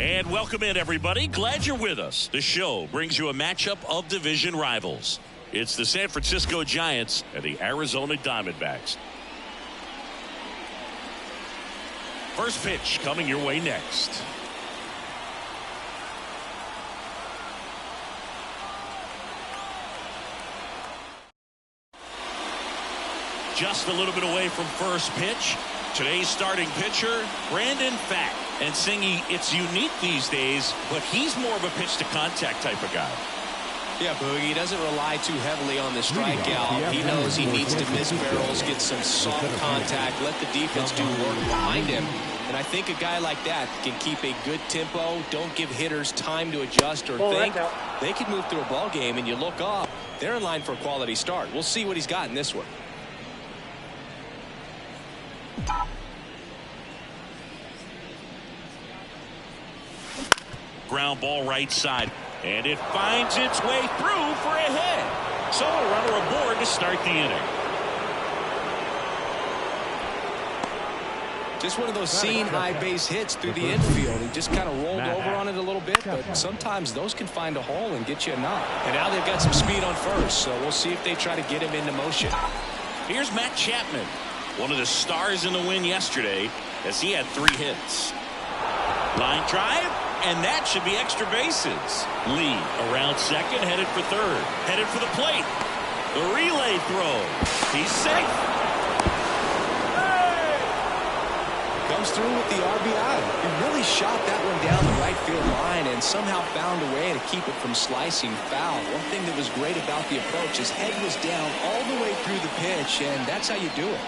And welcome in, everybody. Glad you're with us. The show brings you a matchup of division rivals. It's the San Francisco Giants and the Arizona Diamondbacks. First pitch coming your way next. Just a little bit away from first pitch. Today's starting pitcher, Brandon Pfaadt. And Singy, it's unique these days, but he's more of a pitch-to-contact type of guy. Yeah, Boogie, he doesn't rely too heavily on the strikeout. He knows he needs to miss barrels, get some soft contact, let the defense do work behind him. And I think a guy like that can keep a good tempo, don't give hitters time to adjust or think. They can move through a ball game, and you look up, they're in line for a quality start. We'll see what he's got in this one. Ground ball right side, and it finds its way through for a hit. So a runner aboard to start the inning. Just one of those seeing high base hits through the infield. He just kind of rolled over on it a little bit, but sometimes those can find a hole and get you a knock. And now they've got some speed on first, so we'll see if they try to get him into motion. Here's Matt Chapman, one of the stars in the win yesterday, as he had 3 hits. Line drive, and that should be extra bases. Lee around second, headed for third, headed for the plate. The relay throw. He's safe. Comes through with the RBI. He really shot that one down the right field line and somehow found a way to keep it from slicing foul. One thing that was great about the approach, his head was down all the way through the pitch, and that's how you do it.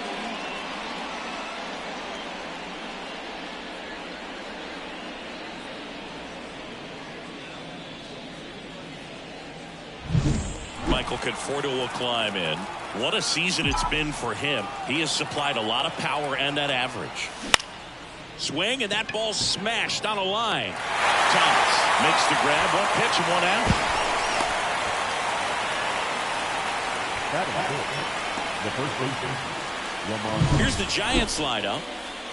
Michael Conforto will climb in. What a season it's been for him. He has supplied a lot of power and that average. Swing, and that ball smashed on a line. Thomas makes the grab. 1 pitch and 1 out. Here's the Giants lineup.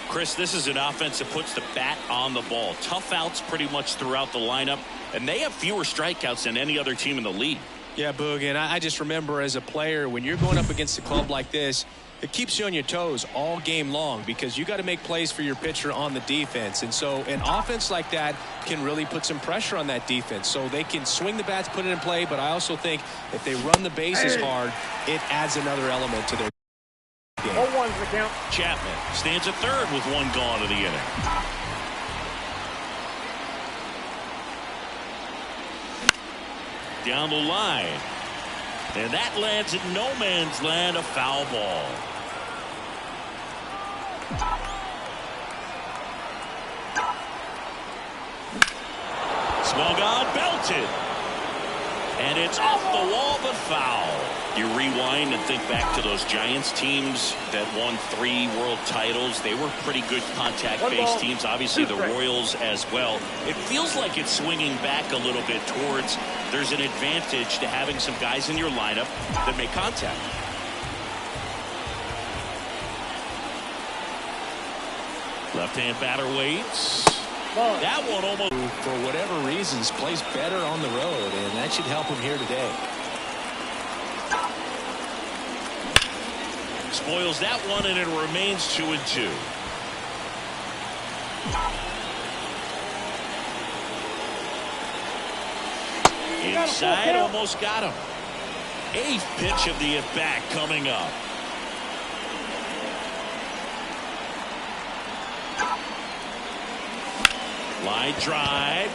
Chris, this is an offense that puts the bat on the ball. Tough outs pretty much throughout the lineup, and they have fewer strikeouts than any other team in the league. Yeah, Boog, and I just remember as a player, when you're going up against a club like this, it keeps you on your toes all game long because you got to make plays for your pitcher on the defense. And so an offense like that can really put some pressure on that defense. So they can swing the bats, put it in play, but I also think if they run the bases hard, it adds another element to their game. 0-1's the count. Chapman stands at third with 1 gone of the inning. Down the line, and that lands in no man's land, a foul ball. Swung on, belted, and it's off the wall but foul. You rewind and think back to those Giants teams that won 3 world titles. They were pretty good contact-based teams. Obviously, the Royals as well. It feels like it's swinging back a little bit towards there's an advantage to having some guys in your lineup that make contact. Left-hand batter waits. That one almost, for whatever reasons, plays better on the road, and that should help him here today. spoils that one, and it remains 2-2. Inside, almost got him. 8th pitch of the at-bat coming up. Line drive.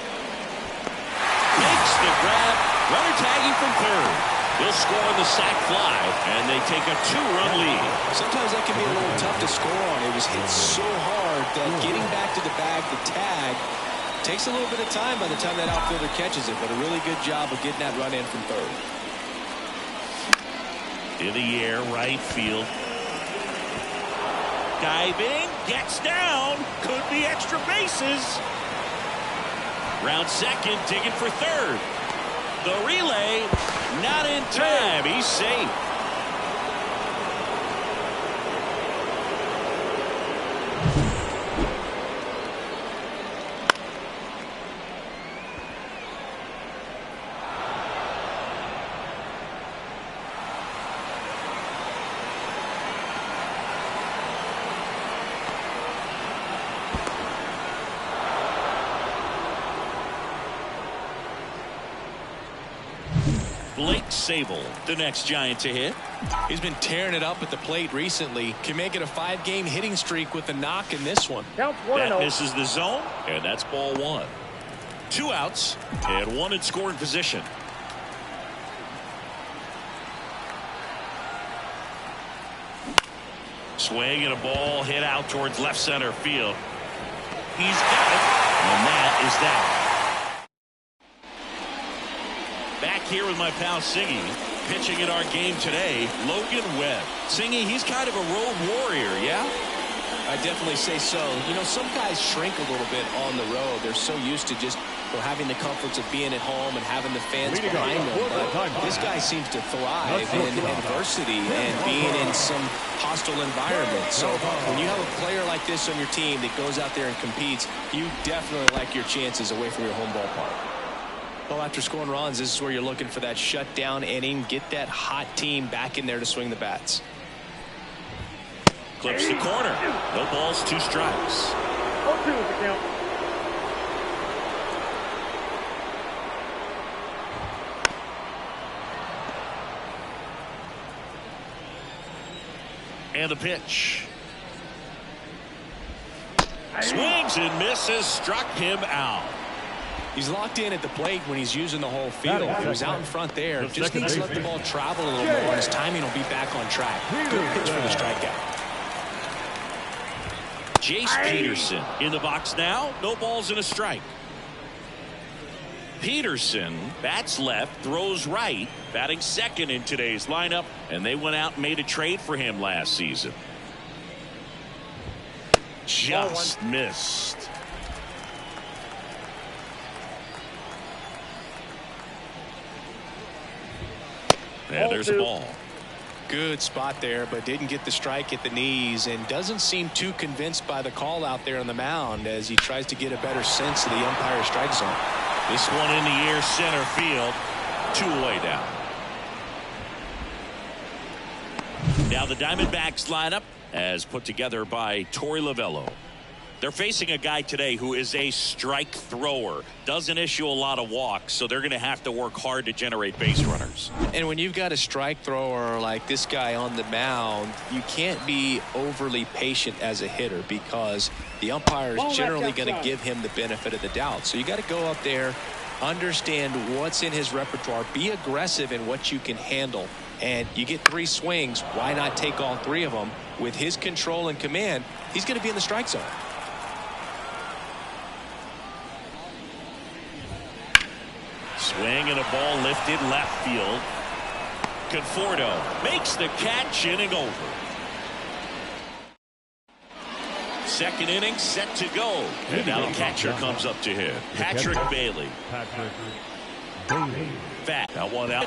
Makes the grab. Runner tagging from third. He'll score on the sac fly, and they take a 2-run lead. Sometimes that can be a little tough to score on. It was hit so hard that getting back to the bag, the tag, takes a little bit of time by the time that outfielder catches it, but a really good job of getting that run in from third. In the air, right field. Diving, gets down, could be extra bases. Round second, digging for third. The relay, not in time. He's safe. Blake Sable, the next Giant to hit. He's been tearing it up at the plate recently. Can make it a 5-game hitting streak with a knock in this one. That misses the zone, and that's ball 1. 2 outs, and 1 in scoring position. Swing and a ball hit out towards left center field. He's got it, and that is that. Back here with my pal Singy, pitching in our game today, Logan Webb. Singy, he's kind of a road warrior, yeah? I definitely say so. You know, some guys shrink a little bit on the road. They're so used to just having the comforts of being at home and having the fans behind them. But this guy seems to thrive in adversity and being in some hostile environment. So when you have a player like this on your team that goes out there and competes, you definitely like your chances away from your home ballpark. Well, after scoring runs, this is where you're looking for that shutdown inning. Get that hot team back in there to swing the bats. Clips the corner. No balls, 2 strikes. 0-2 is the count. And the pitch. Swings and misses. Struck him out. He's locked in at the plate when he's using the whole field. He was out in front there. Just needs to let the ball travel a little more, and his timing will be back on track. Good pitch for the strikeout. Jace Peterson in the box now. No balls and a strike. Peterson bats left, throws right, batting second in today's lineup, and they went out and made a trade for him last season. Just missed. And there's a ball. Good spot there, but didn't get the strike at the knees, and doesn't seem too convinced by the call out there on the mound as he tries to get a better sense of the umpire's strike zone. This one in the air, center field, 2 away down. Now the Diamondbacks lineup as put together by Torey Lovello. They're facing a guy today who is a strike thrower, doesn't issue a lot of walks, so they're going to have to work hard to generate base runners. And when you've got a strike thrower like this guy on the mound, you can't be overly patient as a hitter because the umpire is generally going to give him the benefit of the doubt. So you got to go up there, understand what's in his repertoire, be aggressive in what you can handle. And you get 3 swings, why not take all 3 of them? With his control and command, he's going to be in the strike zone. Swing and a ball lifted left field. Conforto makes the catch, inning over. Second inning set to go. And now the catcher comes up to him. Patrick Bailey. Fat. Now 1 out.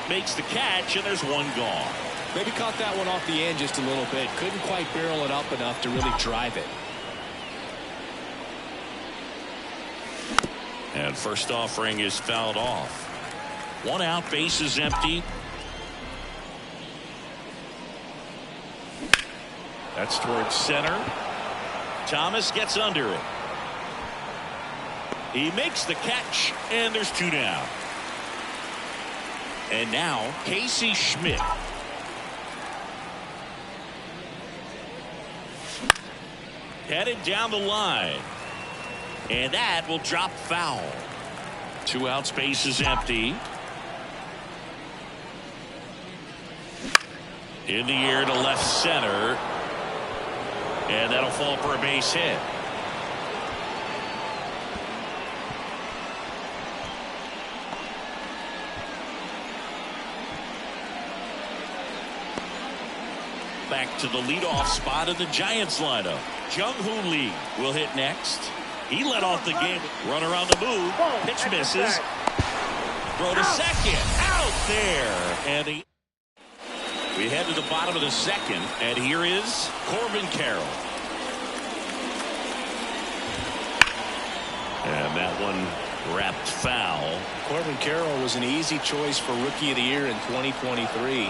Makes the catch, and there's 1 gone. Maybe caught that one off the end just a little bit. Couldn't quite barrel it up enough to really drive it. And first offering is fouled off. 1 out, base is empty. That's towards center. Thomas gets under it. He makes the catch, and there's 2 down. And now Casey Schmidt. Headed down the line. And that will drop foul. 2 outs, base is empty. In the air to left center. And that'll fall for a base hit. Back to the leadoff spot of the Giants lineup. Jung-Hoo Lee will hit next. He led off the game. Run around the move. Pitch misses. Throw to second. Out there. And we head to the bottom of the second. And here is Corbin Carroll. And that one wrapped foul. Corbin Carroll was an easy choice for Rookie of the Year in 2023.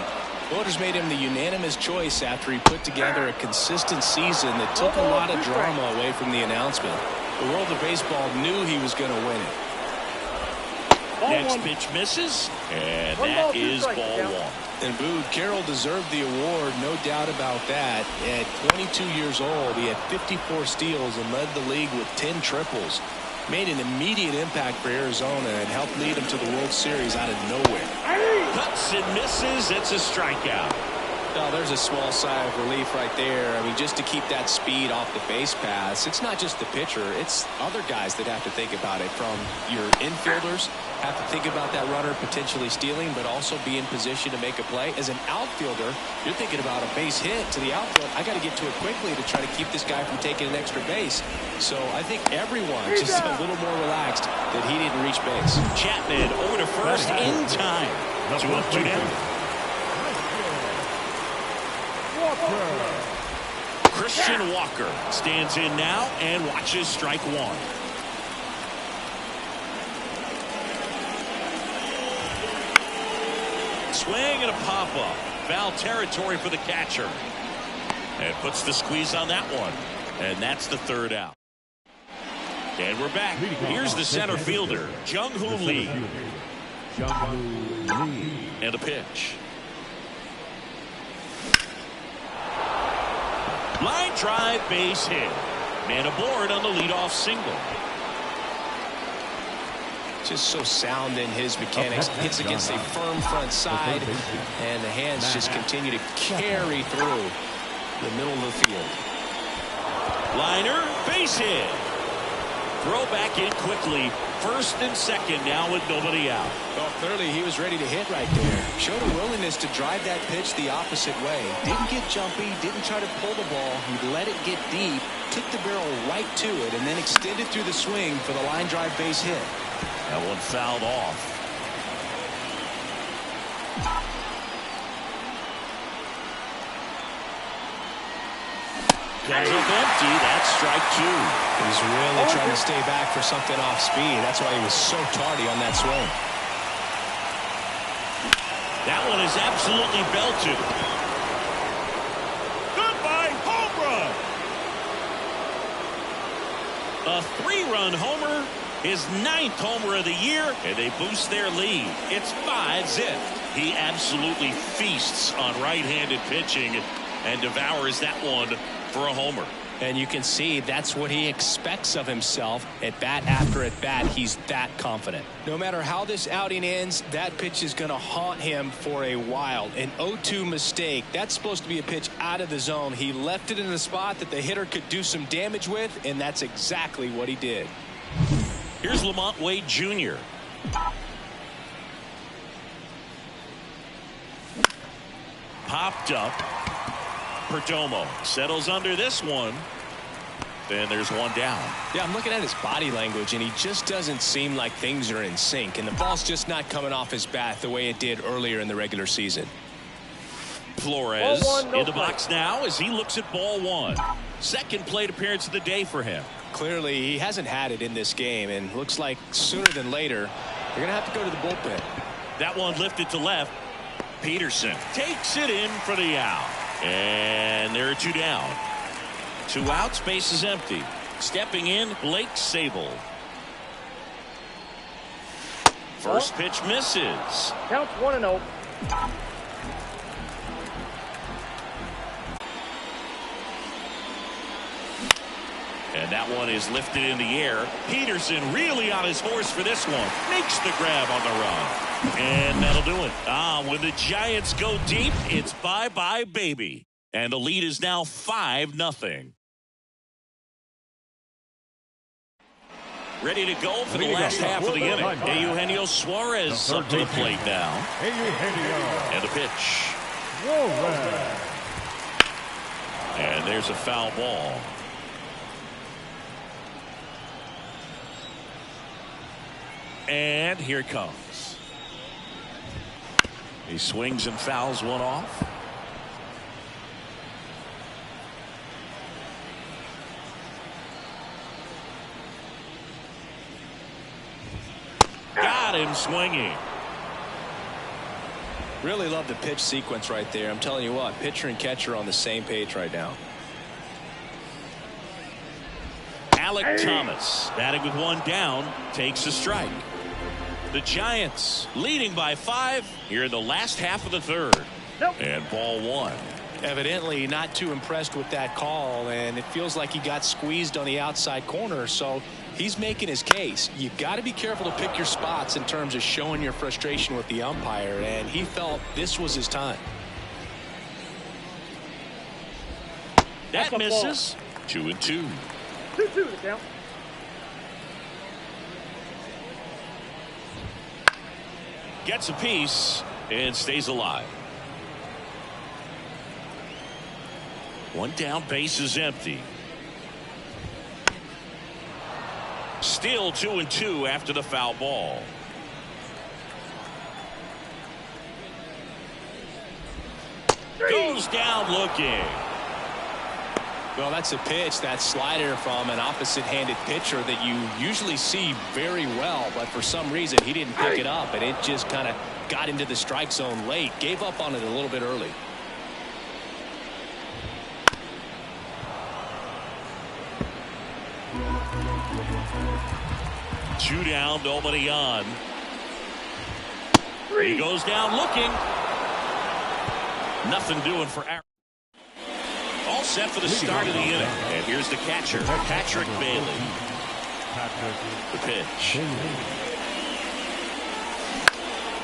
Voters made him the unanimous choice after he put together a consistent season that took a lot of drama away from the announcement. The world of baseball knew he was going to win it. Next pitch misses, and that is ball 1. And Boog, Carroll deserved the award, no doubt about that. At 22 years old, he had 54 steals and led the league with 10 triples. Made an immediate impact for Arizona and helped lead them to the World Series out of nowhere. Cuts and misses. It's a strikeout. Oh, there's a small sigh of relief right there. I mean, just to keep that speed off the base paths. It's not just the pitcher. It's other guys that have to think about it. From your infielders have to think about that runner potentially stealing, but also be in position to make a play. As an outfielder, you're thinking about a base hit to the outfield. I got to get to it quickly to try to keep this guy from taking an extra base. So I think everyone just a little more relaxed that he didn't reach base. Chapman over to first in time. 2 up, 2 down. Christian Walker stands in now and watches strike 1. Swing and a pop-up. Foul territory for the catcher. And puts the squeeze on that one. And that's the 3rd out. And we're back. Here's the center fielder, Jung-Hoo Lee. And a pitch. Line drive, base hit. Man aboard on the leadoff single. Just so sound in his mechanics. Hits against a firm front side, and the hands just continue to carry through the middle of the field. Liner, base hit. Throw back in quickly. First and second now with nobody out. Well, clearly he was ready to hit right there. Showed a willingness to drive that pitch the opposite way. Didn't get jumpy, didn't try to pull the ball. He let it get deep, took the barrel right to it, and then extended through the swing for the line drive base hit. That one fouled off. Comes up empty. That's strike 2. He's really trying to stay back for something off speed. That's why he was so tardy on that swing. That one is absolutely belted. Goodbye, home run. A 3-run homer, his 9th homer of the year, and they boost their lead. It's 5-zip. He absolutely feasts on right-handed pitching and devours that one for a homer. And you can see that's what he expects of himself at bat after at bat. He's that confident. No matter how this outing ends, that pitch is going to haunt him for a while. An 0-2 mistake. That's supposed to be a pitch out of the zone. He left it in a spot that the hitter could do some damage with, and that's exactly what he did. Here's Lamont Wade Jr. Popped up. Perdomo settles under this one. Then there's one down. Yeah, I'm looking at his body language, and he just doesn't seem like things are in sync. And the ball's just not coming off his bat the way it did earlier in the regular season. Flores in the box now as he looks at ball 1. Second plate appearance of the day for him. Clearly, he hasn't had it in this game, and looks like sooner than later, they're going to have to go to the bullpen. That one lifted to left. Peterson takes it in for the out. And there are 2 down. 2 outs, base is empty. Stepping in, Blake Sable. First pitch misses. Counts 1-0. And that one is lifted in the air. Peterson really on his horse for this one. Makes the grab on the run. And that'll do it. When the Giants go deep, it's bye-bye, baby. And the lead is now 5-0. Ready to go for the last half of the inning. Eugenio Suarez up to the plate now. And the pitch. And there's a foul ball. And here it comes. He swings and fouls one off. Got him swinging. Really love the pitch sequence right there. I'm telling you what, pitcher and catcher on the same page right now. Alec Thomas batting with 1 down takes a strike. The Giants leading by 5 here in the last half of the 3rd. And ball 1. Evidently not too impressed with that call, and it feels like he got squeezed on the outside corner, so he's making his case. You've got to be careful to pick your spots in terms of showing your frustration with the umpire, and he felt this was his time. That misses. 2-2. 2-2 the count. Gets a piece and stays alive. 1 down, base is empty. Still 2-2 after the foul ball. Goes down looking. Well, that's a pitch, that slider from an opposite-handed pitcher that you usually see very well, but for some reason he didn't pick it up, and it just kind of got into the strike zone late. Gave up on it a little bit early. Two down, nobody on. He goes down looking. Nothing doing for Aaron. All set for the start of the inning. And here's the catcher, Patrick Bailey. The pitch.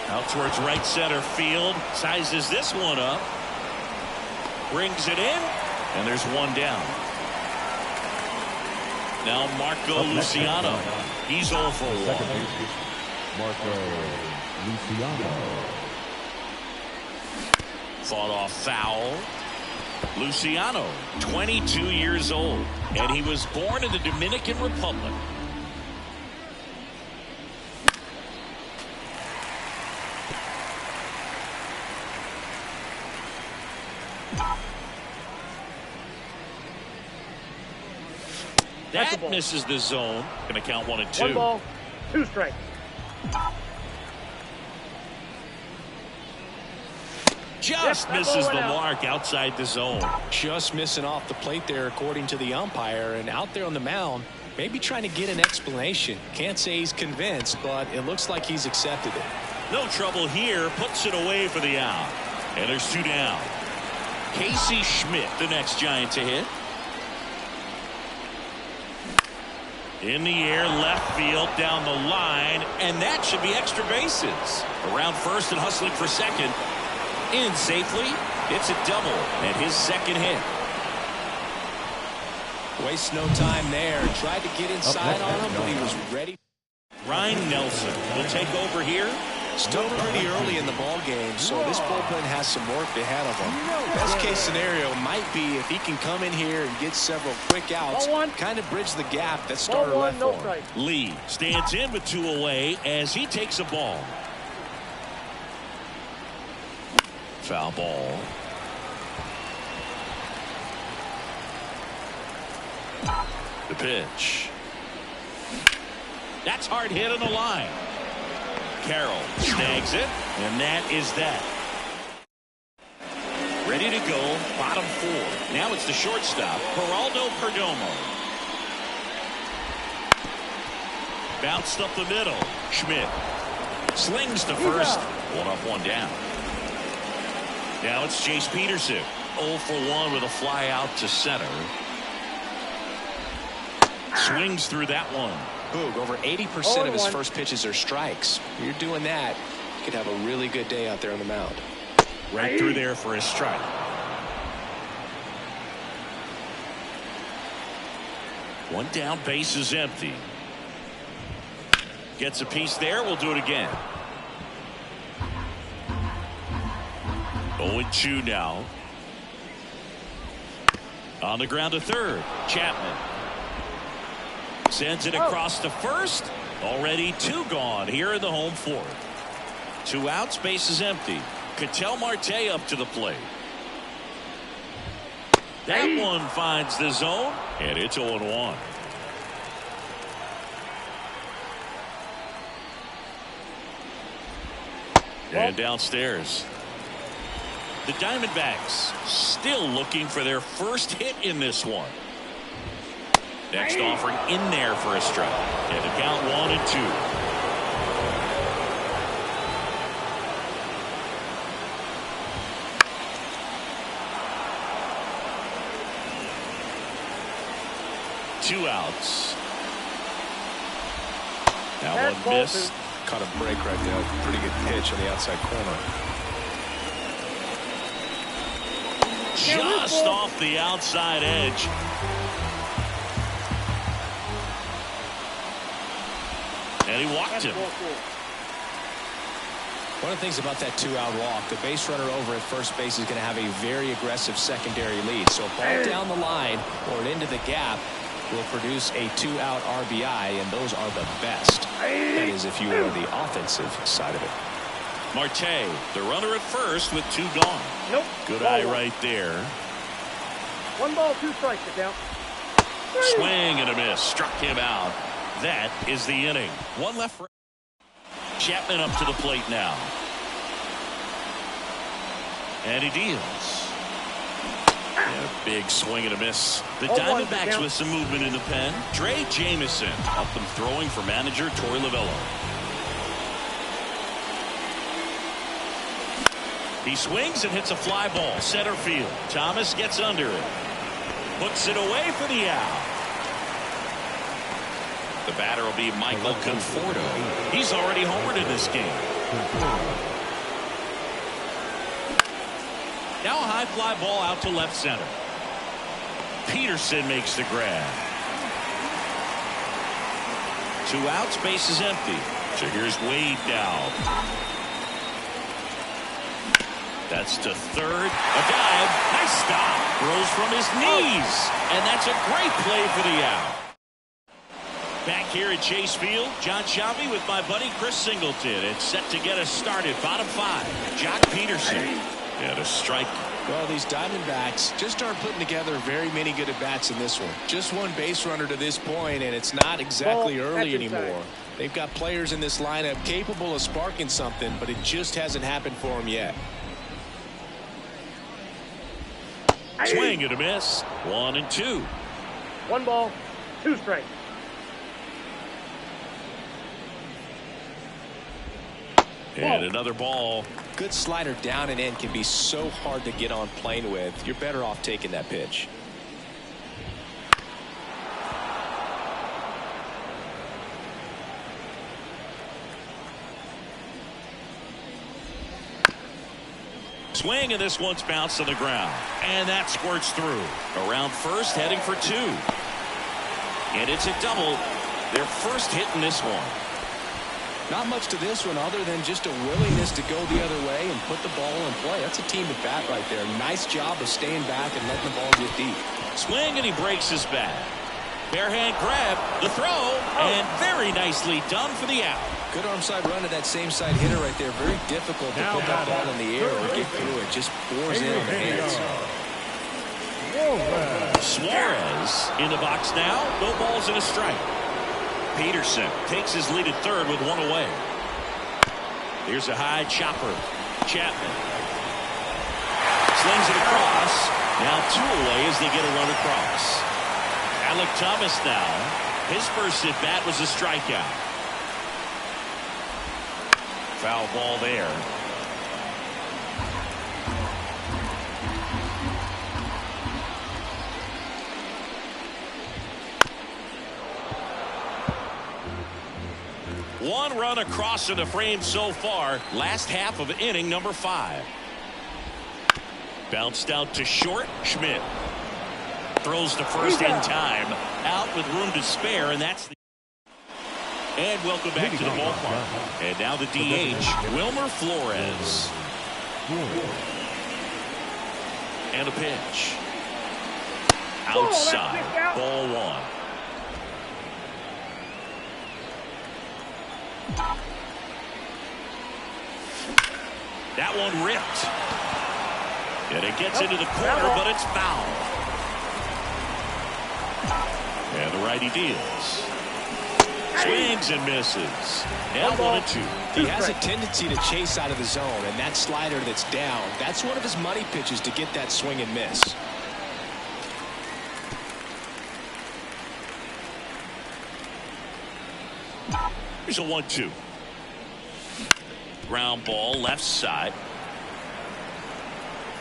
Out towards right center field. Sizes this one up. Brings it in. And there's 1 down. Now Marco Luciano. He's 0 for 1. Marco Luciano. Fought off foul. Luciano, 22 years old, and he was born in the Dominican Republic. That misses the zone. Going to count 1 and 2. 1 ball, 2 strikes. Just misses the mark outside the zone. Just missing off the plate there, according to the umpire, and out there on the mound, maybe trying to get an explanation. Can't say he's convinced, but it looks like he's accepted it. No trouble here. Puts it away for the out. And there's 2 down. Casey Schmidt, the next Giant to hit. In the air, left field, down the line, and that should be extra bases. Around first and hustling for second. In safely. It's a double and his second hit. Wastes no time there. Tried to get inside on him, but he was ready. Ryan Nelson will take over here. Still pretty early in the ball game, so this bullpen has some work ahead of him. Best case scenario might be if he can come in here and get several quick outs, kind of bridge the gap that starter left for him. Lee stands in with 2 away as he takes a ball. Foul ball. The pitch. That's hard hit on the line. Carroll snags it, and that is that. Ready to go, bottom 4. Now it's the shortstop, Geraldo Perdomo. Bounced up the middle. Schmidt slings to first. 1 up, 1 down. Now it's Chase Peterson. 0 for 1 with a fly out to center. Swings through that one. Boog, over 80% of his first pitches are strikes. If you're doing that, you could have a really good day out there on the mound. Right through there for a strike. One down, base is empty. Gets a piece there. We'll do it again. 0-2 now. On the ground to third. Chapman sends it across to first. Already 2 gone here in the home 4th. 2 outs, base is empty. Ketel Marte up to the plate. That one finds the zone, and it's 0-1. And downstairs. The Diamondbacks still looking for their first hit in this one. Next offering in there for a strike. And the count 1-2. Two outs. Now one miss. Caught a break right there. Pretty good pitch on the outside corner. Just off the outside edge. And he walked him. One of the things about that 2-out walk, the base runner over at first base is going to have a very aggressive secondary lead. So a ball down the line or into the gap will produce a 2-out RBI, and those are the best. That is if you are the offensive side of it. Marte, the runner at first with 2 gone. Nope. Good eye right there. 1 ball, 2 strikes to count. Swing and a miss. Struck him out. That is the inning. 1 left for Chapman up to the plate now. And he deals. And a big swing and a miss. The Diamondbacks with some movement in the pen. Trey Jamison up and throwing for manager Torey Lovullo. He swings and hits a fly ball. Center field. Thomas gets under it. Hooks it away for the out. The batter will be Michael Conforto. He's already homered in this game. Now a high fly ball out to left center. Peterson makes the grab. 2 outs, base is empty. So here's Wade now. That's to third. A dive. Nice stop. Throws from his knees. And that's a great play for the out. Back here at Chase Field, John Sciambi with my buddy Chris Singleton. It's set to get us started. Bottom 5. Jock Peterson. And a strike. Well, these Diamondbacks just aren't putting together very many good at-bats in this one. Just 1 base runner to this point, and it's not exactly early anymore. They've got players in this lineup capable of sparking something, but it just hasn't happened for them yet. Swing and a miss. 1-2. 1 ball, 2 strikes. And another ball. Good slider down and in can be so hard to get on plane with. You're better off taking that pitch. Swing, and this one's bounced to the ground. And that squirts through. Around first, heading for 2. And it's a double. Their first hit in this one. Not much to this one other than just a willingness to go the other way and put the ball in play. That's a team at bat right there. Nice job of staying back and letting the ball get deep. Swing, and he breaks his bat. Bare hand grab, the throw, and very nicely done for the out. Good arm side run to that same side hitter right there. Very difficult to put that ball in the air or get through it. Just pours in on the hands. Suarez in the box now. No balls and a strike. Peterson takes his lead at third with one away. Here's a high chopper. Chapman slings it across. Now two away as they get a run across. Alec Thomas now. His first at bat was a strikeout. Foul ball there. One run across in the frame so far. Last half of inning number 5. Bounced out to short. Schmidt throws to first in time. Out with room to spare, and that's the. And welcome back to the ballpark. And now the DH, Wilmer Flores. And a pitch. Outside. Ball 1. That one ripped. And it gets into the corner, but it's foul. And the righty deals. Swings and misses. And 1-2. He has a tendency to chase out of the zone, and that slider that's down, that's one of his money pitches to get that swing and miss. Here's a 1-2. Ground ball left side.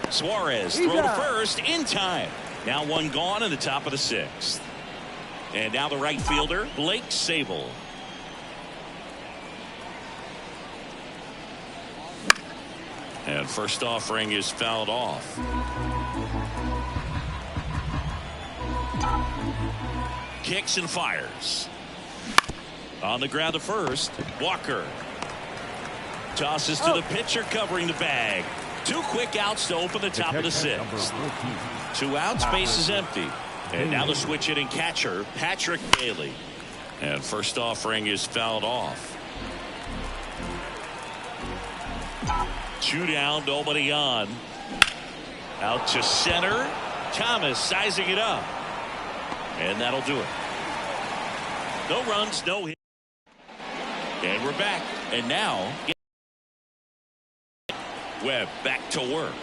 Suarez throw to first in time. Now one gone in the top of the 6th. And now the right fielder, Blake Sable. And first offering is fouled off. Kicks and fires. On the ground to first. Walker tosses to the pitcher covering the bag. 2 quick outs to open the top of the 6th. 2 outs, base is empty. And now the switch hitting catcher, Patrick Bailey. And first offering is fouled off. 2 down, nobody on. Out to center. Thomas sizing it up. And that'll do it. No runs, no hit. And we're back. And now Webb back to work.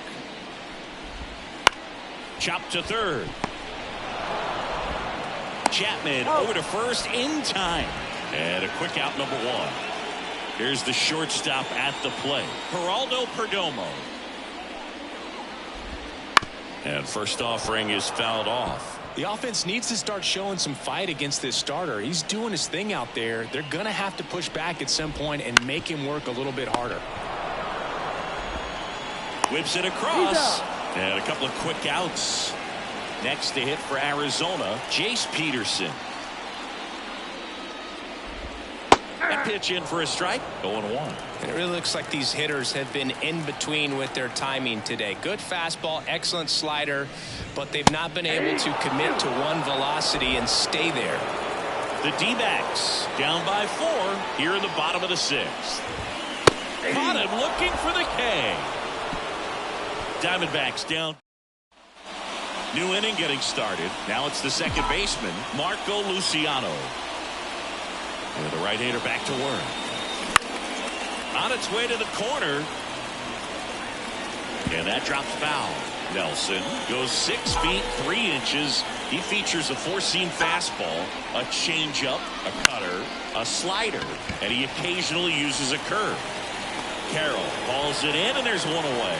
Chop to third. Chapman over to first in time. And a quick out number 1. Here's the shortstop at the plate, Geraldo Perdomo. And first offering is fouled off. The offense needs to start showing some fight against this starter. He's doing his thing out there. They're going to have to push back at some point and make him work a little bit harder. Whips it across. And a couple of quick outs. Next to hit for Arizona, Jace Peterson. That pitch in for a strike. 0-1. It really looks like these hitters have been in between with their timing today. Good fastball, excellent slider, but they've not been able to commit to one velocity and stay there. The D-backs down by 4 here in the bottom of the 6th. Caught him looking for the K. Diamondbacks down. New inning getting started. Now it's the second baseman, Marco Luciano. And the right-hander back to work. On its way to the corner. And that drops foul. Nelson goes 6 feet 3 inches. He features a 4-seam fastball, a changeup, a cutter, a slider, and he occasionally uses a curve. Carroll balls it in, and there's one away.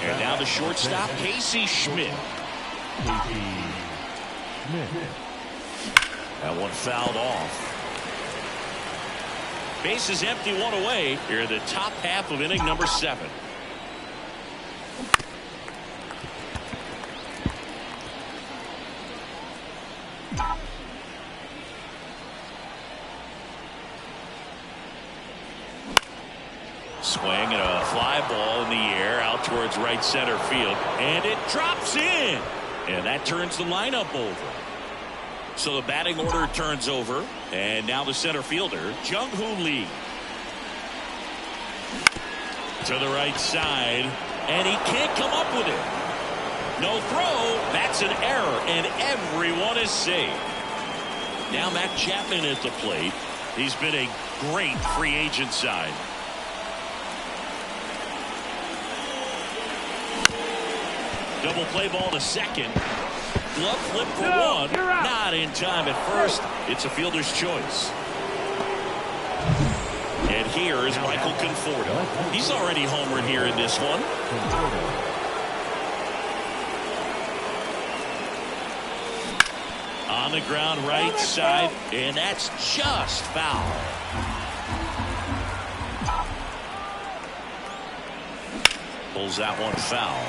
And now the shortstop, Casey Schmidt. That one fouled off. Base is empty, 1 away. Here in the top half of inning number 7. Swing and a fly ball in the air out towards right center field. And it drops in. And that turns the lineup over. So the batting order turns over. And now the center fielder, Jung-Hoo Lee. To the right side. And he can't come up with it. No throw. That's an error, and everyone is safe. Now Matt Chapman at the plate. He's been a great free agent sign. Double play ball to second. Glove flip for one. Not in time at first. It's a fielder's choice. And here is Michael Conforto. He's already homered here in this one. On the ground right side, and that's just foul. Pulls that one foul.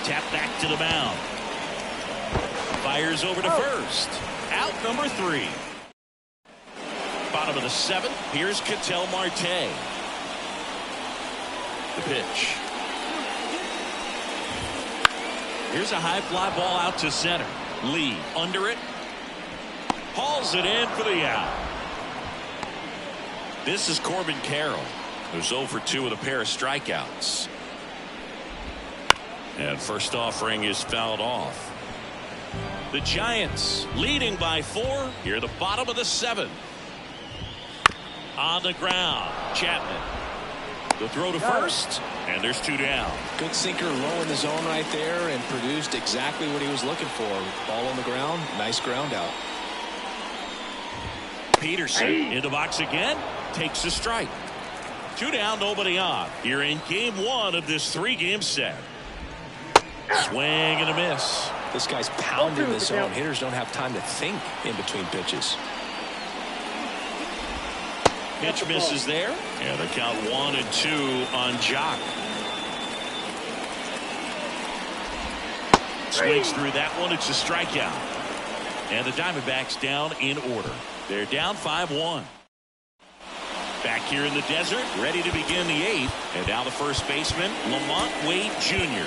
Tap back to the mound. Fires over to first. Out number 3. Bottom of the 7th. Here's Ketel Marte. The pitch. Here's a high fly ball out to center. Lee under it. Hauls it in for the out. This is Corbin Carroll, who's 0 for 2 with a pair of strikeouts. And first offering is fouled off. The Giants leading by 4 here at the bottom of the 7th. On the ground, Chapman. The throw to first, and there's 2 down. Good sinker low in the zone right there and produced exactly what he was looking for. Ball on the ground, nice ground out. Peterson in the box again, takes a strike. 2 down, nobody on. Here in game 1 of this 3-game set. Swing and a miss. This guy's pounding the zone. Hitters don't have time to think in between pitches. Pitch misses there. And the count 1-2 on Jock. Swings through that one. It's a strikeout. And the Diamondbacks down in order. They're down 5-1. Back here in the desert, ready to begin the 8th. And now the first baseman, Lamont Wade Jr.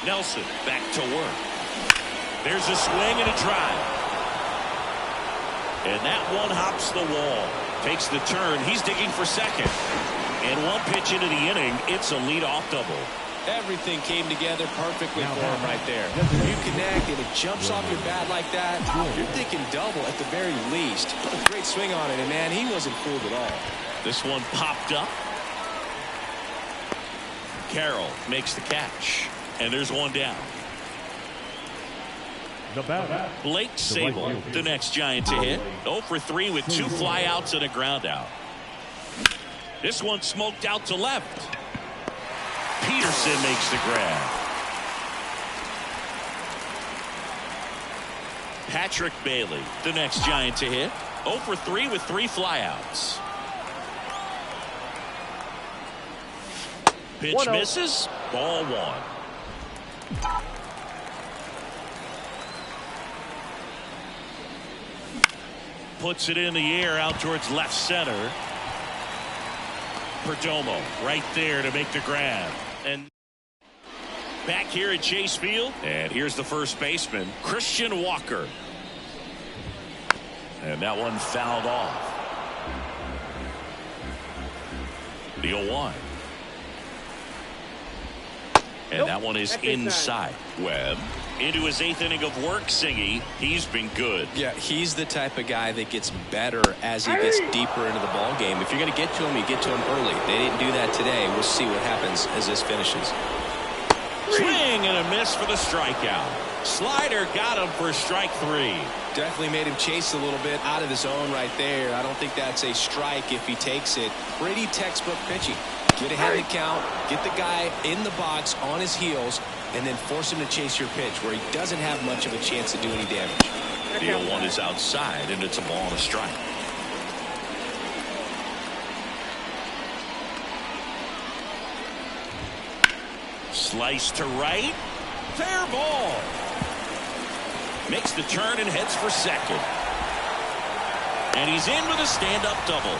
Nelson back to work. There's a swing and a drive. And that one hops the wall. Takes the turn. He's digging for second. And one pitch into the inning. It's a leadoff double. Everything came together perfectly for him right there. You connect and it jumps off your bat like that. You're thinking double at the very least. Put a great swing on it, and man, he wasn't fooled at all. This one popped up. Carroll makes the catch. And there's 1 down. Blake Sable, the next Giant to hit. 0 for 3 with 2 flyouts and a ground out. This one smoked out to left. Peterson makes the grab. Patrick Bailey, the next Giant to hit. 0 for 3 with 3 flyouts. Pitch misses. Ball 1. Puts it in the air out towards left center. Perdomo right there to make the grab. And back here at Chase Field. And here's the first baseman, Christian Walker. And that one fouled off. The 0-1. And that one is inside. Webb into his 8th inning of work. Singy, he's been good. Yeah, he's the type of guy that gets better as he gets deeper into the ball game. If you're going to get to him, you get to him early. They didn't do that today. We'll see what happens as this finishes. Swing and a miss for the strikeout. Slider got him for strike 3. Definitely made him chase a little bit out of the zone right there. I don't think that's a strike if he takes it. Pretty textbook pitching. Get ahead of the count, get the guy in the box on his heels, and then force him to chase your pitch where he doesn't have much of a chance to do any damage. The 0-1 is outside, and it's a ball and a strike. Slice to right. Fair ball. Makes the turn and heads for second. And he's in with a stand-up double.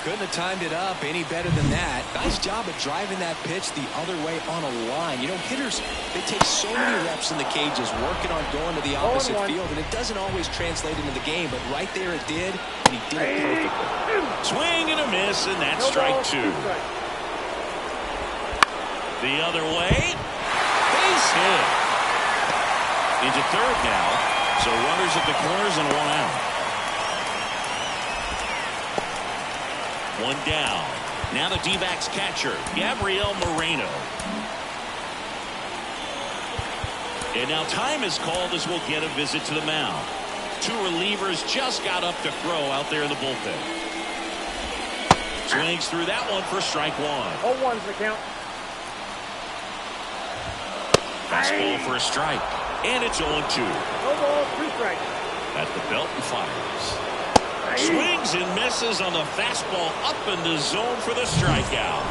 Couldn't have timed it up any better than that. Nice job of driving that pitch the other way on a line. You know, hitters, they take so many reps in the cages working on going to the opposite field, and it doesn't always translate into the game, but right there it did, and he did it perfectly. Swing and a miss, and that's strike two. The other way. Base hit. Into third now. So runners at the corners and one out. One down. Now the D-backs catcher, Gabriel Moreno. And now time is called as we'll get a visit to the mound. Two relievers just got up to throw out there in the bullpen. Swings through that one for strike one. 0-1's the count. Fastball for a strike. And it's 0-2. No ball, 2 strikes. At the belt and fires. Swings and misses on the fastball up in the zone for the strikeout.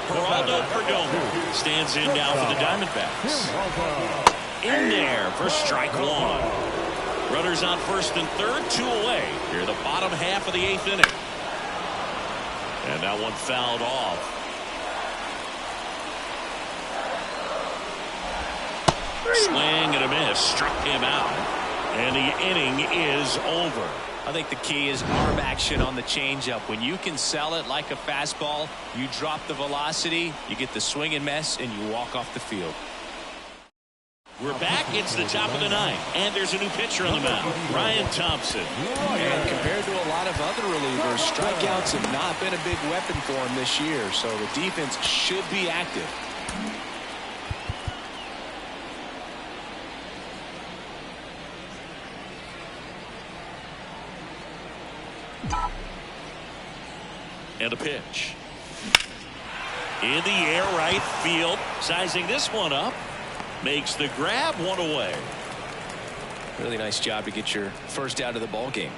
Geraldo Perdomo stands in now for the Diamondbacks. In there for strike one. Runners on first and third, 2 away. Here the bottom half of the 8th inning. And that one fouled off. Swing and a miss. Struck him out. And the inning is over. I think the key is arm action on the changeup. When you can sell it like a fastball, you drop the velocity, you get the swing and miss, and you walk off the field. We're back. It's the top of the 9th. And there's a new pitcher on the mound, Ryan Thompson. And compared to a lot of other relievers, strikeouts have not been a big weapon for him this year, so the defense should be active. And a pitch. In the air, right field. Sizing this one up. Makes the grab, 1 away. Really nice job to get your first out of the ball game.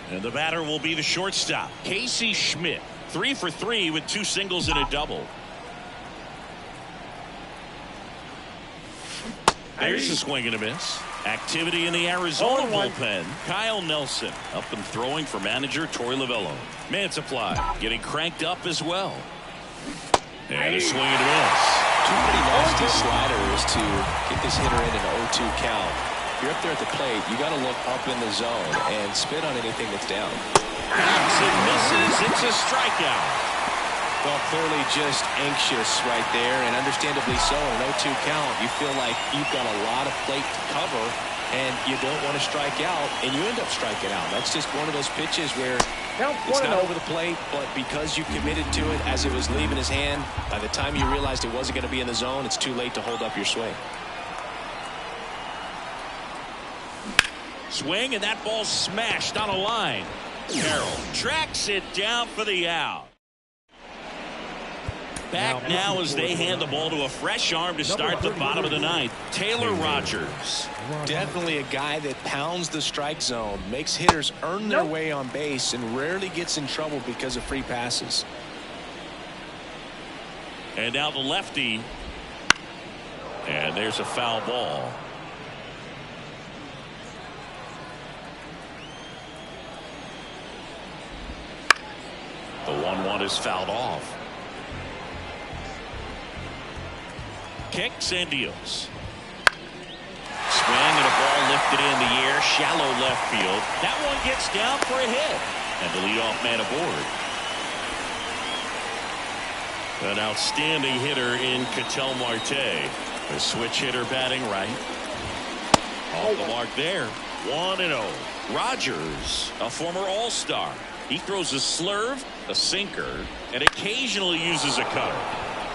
And the batter will be the shortstop, Casey Schmidt. 3 for 3 with 2 singles and a double. There's a swing and a miss. Activity in the Arizona bullpen. Kyle Nelson up and throwing for manager Torey Lovullo. Mantiply getting cranked up as well. And a swing and a miss. 2 pretty nasty sliders to get this hitter in an 0-2 count. If you're up there at the plate, you got to look up in the zone and spit on anything that's down. Counts and misses. It's a strikeout. Well, clearly just anxious right there, and understandably so. In an 0-2 count, you feel like you've got a lot of plate to cover, and you don't want to strike out, and you end up striking out. That's just one of those pitches where it's not over the plate, but because you committed to it as it was leaving his hand, by the time you realized it wasn't going to be in the zone, it's too late to hold up your swing. Swing, and that ball smashed on a line. Carroll tracks it down for the out. Back now as they hand the ball to a fresh arm to start the bottom of the 9th. Taylor Rogers. Definitely a guy that pounds the strike zone, makes hitters earn their way on base, and rarely gets in trouble because of free passes. And now the lefty. And there's a foul ball. The 1-1 is fouled off. Kicks and deals. Swing and a ball lifted in the air, shallow left field. That one gets down for a hit. And the leadoff man aboard. An outstanding hitter in Ketel Marte. A switch hitter batting right. Off the mark there. 1-0. Rogers, a former All-Star. He throws a slurve, a sinker, and occasionally uses a cutter.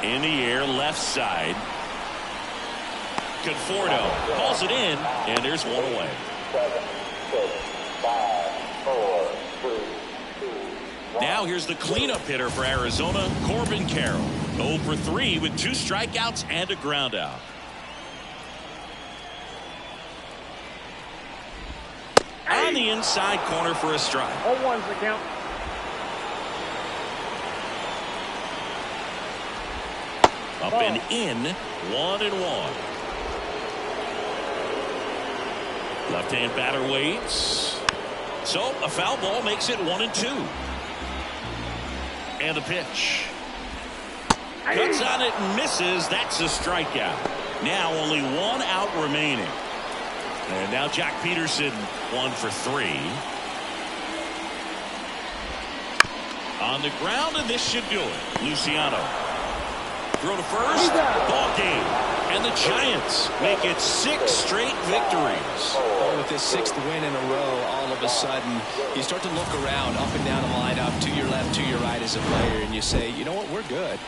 In the air, left side. Conforto calls it in, and there's 1 away. 7, 6, 5, 4, 3, 2, 1. Now here's the cleanup hitter for Arizona, Corbin Carroll. 0 for 3 with 2 strikeouts and a ground out. On the inside corner for a strike. 0-1's the count. Up and in, 1-1. Left-hand batter waits. So a foul ball makes it 1-2. And the pitch. Cuts on it and misses. That's a strikeout. Now only one out remaining. And now Jack Peterson 1 for 3. On the ground, and this should do it. Luciano. Throw to first. Ball game. And the Giants make it 6 straight victories. Well, with this 6th win in a row, all of a sudden, you start to look around, up and down the lineup, to your left, to your right as a player, and you say, you know what, we're good.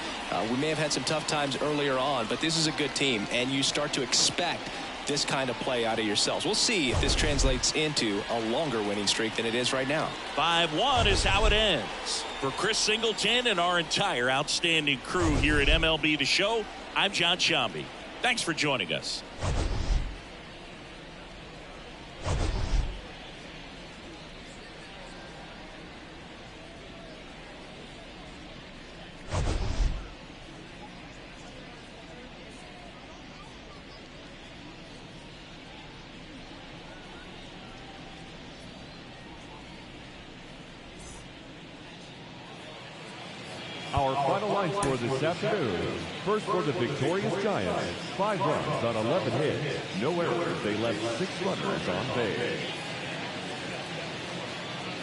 We may have had some tough times earlier on, but this is a good team, and you start to expect this kind of play out of yourselves. We'll see if this translates into a longer winning streak than it is right now. 5-1 is how it ends. For Chris Singleton and our entire outstanding crew here at MLB The Show, I'm John Shambi. Thanks for joining us. Our final line score this afternoon. First for the victorious Giants, 5 runs on 11 hits. No errors. They left 6 runners on base.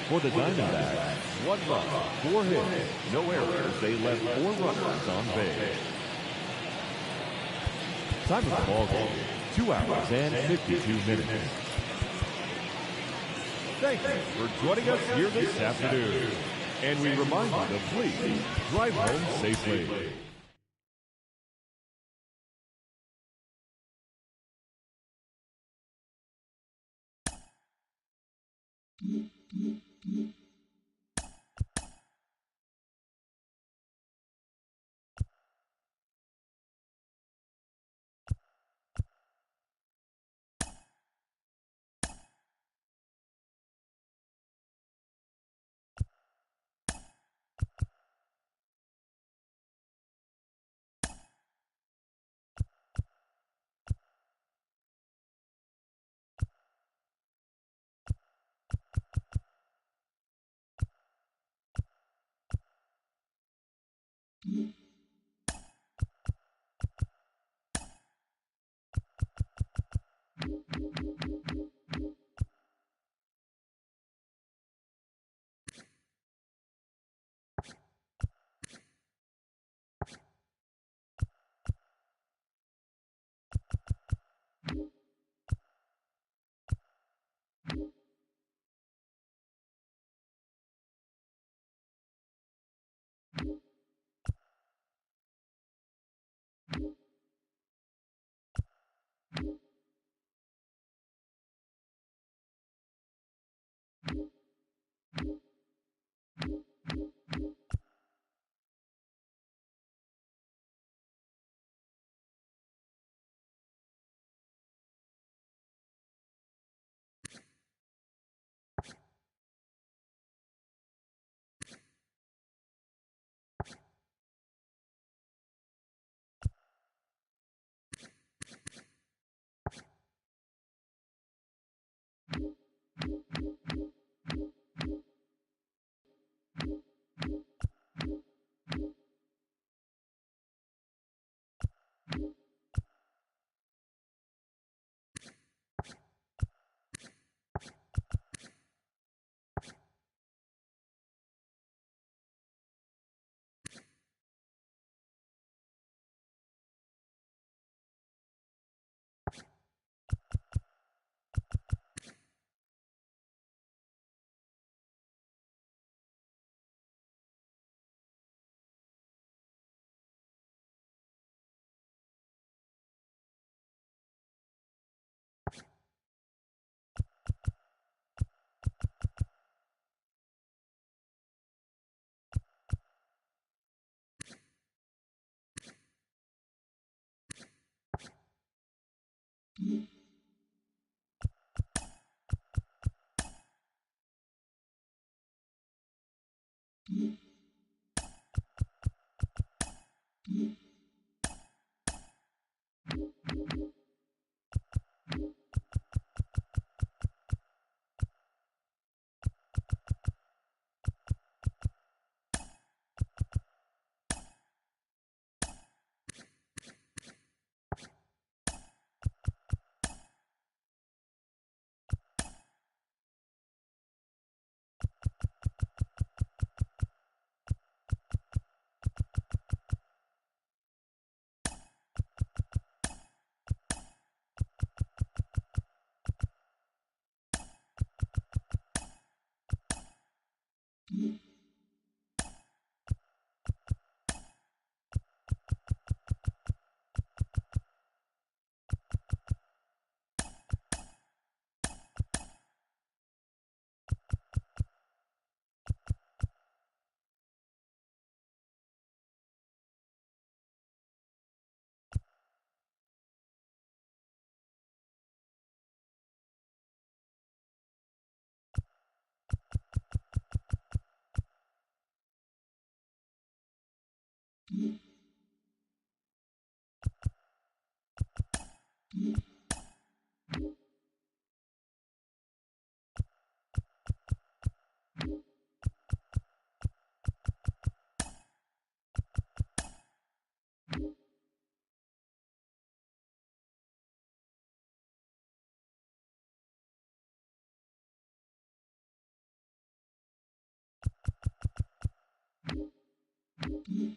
For the Diamondbacks, 1 run, 4 hits. No errors. They left 4 runners on base. Time of the ball game, 2 hours and 52 minutes. Thank you for joining us here this afternoon. And we remind you to please drive home safely. Mm-hmm.